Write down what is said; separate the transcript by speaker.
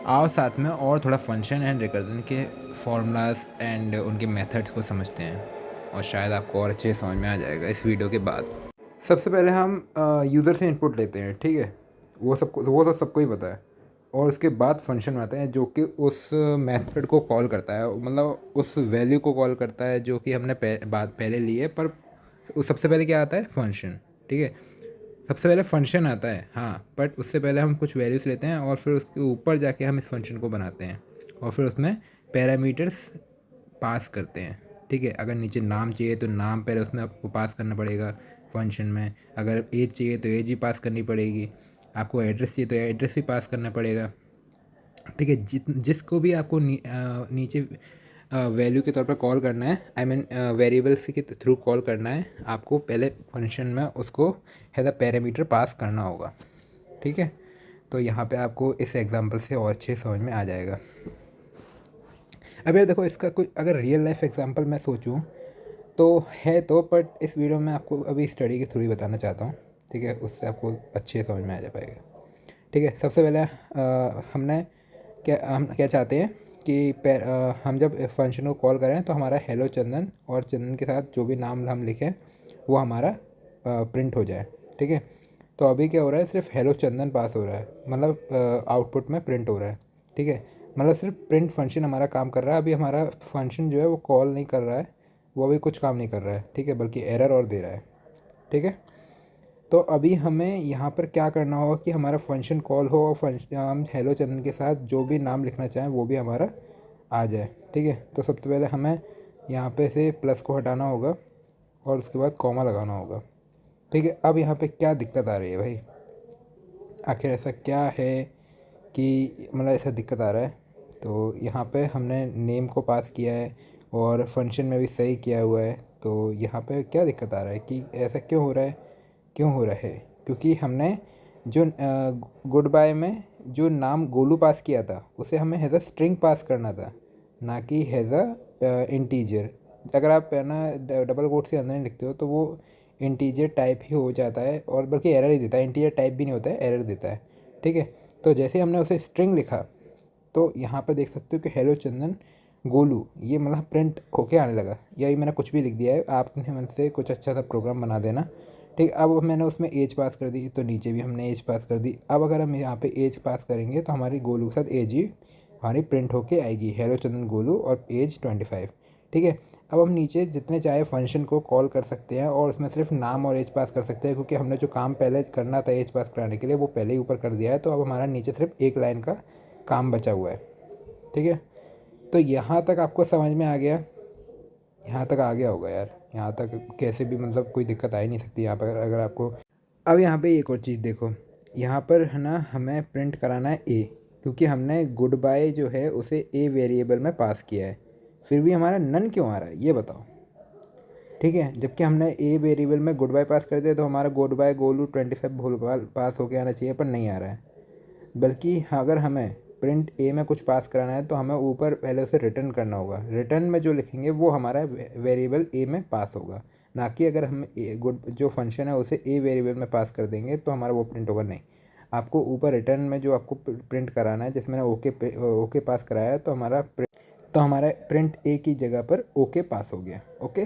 Speaker 1: आओ साथ में और थोड़ा फंक्शन एंड रिकर्जन के फॉर्मूलाज एंड उनके मेथड्स को समझते हैं, और शायद आपको और अच्छे समझ में आ जाएगा इस वीडियो के बाद। सबसे पहले हम यूज़र से इनपुट लेते हैं, ठीक है। वो तो सबको ही पता है। और उसके बाद फंक्शन आता है जो कि उस मेथड को कॉल करता है, मतलब उस वैल्यू को कॉल करता है जो कि हमने बात पहले ली है। पर सबसे पहले क्या आता है? फंक्शन, ठीक है। सबसे पहले फंक्शन आता है, हाँ, बट उससे पहले हम कुछ वैल्यूज़ लेते हैं और फिर उसके ऊपर जाके हम इस फंक्शन को बनाते हैं और फिर उसमें पैरामीटर्स पास करते हैं, ठीक है। अगर नीचे नाम चाहिए तो नाम पहले उसमें आपको पास करना पड़ेगा फंक्शन में। अगर एज चाहिए तो एज भी पास करनी पड़ेगी। आपको एड्रेस चाहिए तो एड्रेस भी पास करना पड़ेगा, ठीक है। जिसको भी आपको नीचे वैल्यू के तौर पर कॉल करना है, आई मीन वेरिएबल्स के थ्रू कॉल करना है, आपको पहले फंक्शन में उसको एज अ पैरामीटर पास करना होगा, ठीक है। तो यहाँ पे आपको इस एग्जांपल से और अच्छे समझ में आ जाएगा। अब यार देखो, इसका कोई अगर रियल लाइफ एग्जांपल मैं सोचूं तो है, तो बट इस वीडियो में आपको अभी स्टडी के थ्रू ही बताना चाहता हूँ, ठीक है। उससे आपको अच्छे समझ में आ जा पाएगा, ठीक है। सबसे पहले हम क्या चाहते हैं कि हम जब फंक्शन को कॉल करें तो हमारा हेलो चंदन और चंदन के साथ जो भी नाम हम लिखें वो हमारा प्रिंट हो जाए, ठीक है। तो अभी क्या हो रहा है? सिर्फ हेलो चंदन पास हो रहा है, मतलब आउटपुट में प्रिंट हो रहा है, ठीक है। मतलब सिर्फ प्रिंट फंक्शन हमारा काम कर रहा है। अभी हमारा फंक्शन जो है वो कॉल नहीं कर रहा है, वो अभी कुछ काम नहीं कर रहा है, ठीक है, बल्कि एरर और दे रहा है, ठीक है। तो अभी हमें यहाँ पर क्या करना होगा कि हमारा फंक्शन कॉल हो और फंक्शन हम हेलो चंदन के साथ जो भी नाम लिखना चाहें वो भी हमारा आ जाए, ठीक है। तो सबसे पहले हमें यहाँ पे से प्लस को हटाना होगा और उसके बाद कॉमा लगाना होगा, ठीक है। अब यहाँ पे क्या दिक्कत आ रही है भाई? आखिर ऐसा क्या है कि मतलब ऐसा दिक्कत आ रहा है? तो यहाँ पे हमने नेम को पास किया है और फंक्शन में भी सही किया हुआ है, तो यहाँ पे क्या दिक्कत आ रहा है कि ऐसा क्यों हो रहा है? क्यों हो रहा है? क्योंकि हमने जो गुड बाय में जो नाम गोलू पास किया था उसे हमें हैज़ अ स्ट्रिंग पास करना था, ना कि हैज़ अ इंटीजर। अगर आप है ना डबल कोट से अंदर नहीं लिखते हो तो वो इंटीजर टाइप ही हो जाता है, और बल्कि एरर ही देता है। इंटीजर टाइप भी नहीं होता है, एरर देता है, ठीक है। तो जैसे हमने उसे स्ट्रिंग लिखा तो यहाँ पर देख सकते हो कि हेलो चंदन गोलू ये मतलब प्रिंट होके आने लगा। यही मैंने कुछ भी लिख दिया है, आपने मन से कुछ अच्छा सा प्रोग्राम बना देना, ठीक। अब मैंने उसमें एज पास कर दी तो नीचे भी हमने एज पास कर दी। अब अगर हम यहाँ पे एज पास करेंगे तो हमारी गोलू के साथ एज ही हमारी प्रिंट होके आएगी, हेलो चंदन गोलू और एज 25, ठीक है। अब हम नीचे जितने चाहे फंक्शन को कॉल कर सकते हैं और उसमें सिर्फ नाम और एज पास कर सकते हैं, क्योंकि हमने जो काम पहले करना था एज पास कराने के लिए वो पहले ही ऊपर कर दिया है। तो अब हमारा नीचे सिर्फ एक लाइन का काम बचा हुआ है, ठीक है। तो यहाँ तक आपको समझ में आ गया? यहाँ तक आ गया होगा यार। यहाँ तक कैसे भी मतलब कोई दिक्कत आ ही नहीं सकती यहाँ पर अगर आपको। अब यहाँ पे एक और चीज़ देखो, यहाँ पर है ना हमें प्रिंट कराना है ए, क्योंकि हमने गुड बाय जो है उसे ए वेरिएबल में पास किया है। फिर भी हमारा नन क्यों आ रहा है ये बताओ, ठीक है। जबकि हमने ए वेरिएबल में गुड बाय पास कर दिया तो हमारा गुड बाय गोलू 25 भूल पास होके आना चाहिए, पर नहीं आ रहा है। बल्कि अगर हमें प्रिंट ए में कुछ पास कराना है तो हमें ऊपर पहले उसे रिटर्न करना होगा। रिटर्न में जो लिखेंगे वो हमारा वेरिएबल ए में पास होगा, ना कि अगर हम गुड जो फंक्शन है उसे ए वेरिएबल में पास कर देंगे तो हमारा वो प्रिंट होगा, नहीं। आपको ऊपर रिटर्न में जो आपको प्रिंट कराना है, जिसमें ओके पास कराया है, तो हमारा प्रिंट ए की जगह पर ओके पास हो गया, ओके।